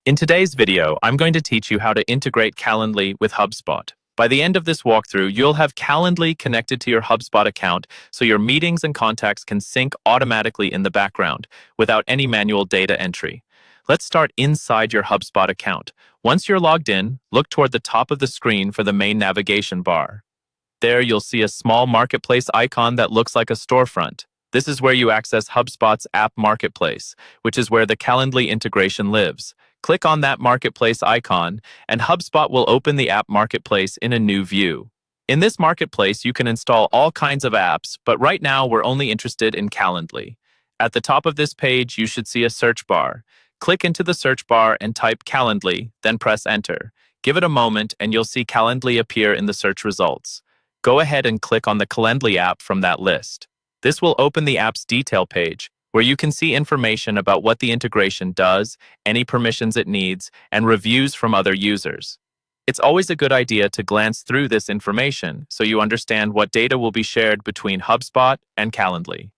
In today's video, I'm going to teach you how to integrate Calendly with HubSpot. By the end of this walkthrough, you'll have Calendly connected to your HubSpot account so your meetings and contacts can sync automatically in the background without any manual data entry. Let's start inside your HubSpot account. Once you're logged in, look toward the top of the screen for the main navigation bar. There, you'll see a small marketplace icon that looks like a storefront. This is where you access HubSpot's app marketplace, which is where the Calendly integration lives. Click on that marketplace icon, and HubSpot will open the app marketplace in a new view. In this marketplace, you can install all kinds of apps, but right now we're only interested in Calendly. At the top of this page, you should see a search bar. Click into the search bar and type Calendly, then press enter. Give it a moment and you'll see Calendly appear in the search results. Go ahead and click on the Calendly app from that list. This will open the app's detail page, where you can see information about what the integration does, any permissions it needs, and reviews from other users. It's always a good idea to glance through this information so you understand what data will be shared between HubSpot and Calendly.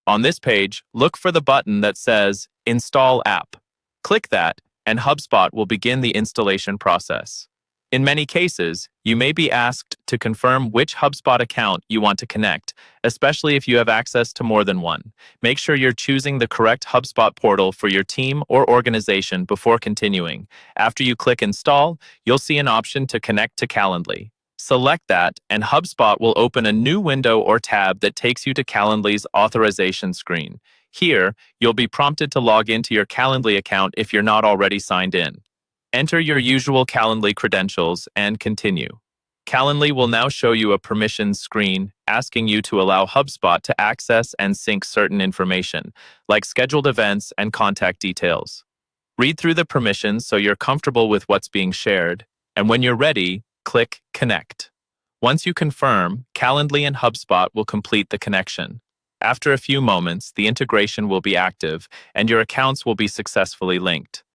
On this page, look for the button that says Install App. Click that, and HubSpot will begin the installation process. In many cases, you may be asked to confirm which HubSpot account you want to connect, especially if you have access to more than one. Make sure you're choosing the correct HubSpot portal for your team or organization before continuing. After you click Install, you'll see an option to connect to Calendly. Select that, and HubSpot will open a new window or tab that takes you to Calendly's authorization screen. Here, you'll be prompted to log into your Calendly account if you're not already signed in. Enter your usual Calendly credentials and continue. Calendly will now show you a permissions screen asking you to allow HubSpot to access and sync certain information, like scheduled events and contact details. Read through the permissions so you're comfortable with what's being shared, and when you're ready, click Connect. Once you confirm, Calendly and HubSpot will complete the connection. After a few moments, the integration will be active and your accounts will be successfully linked.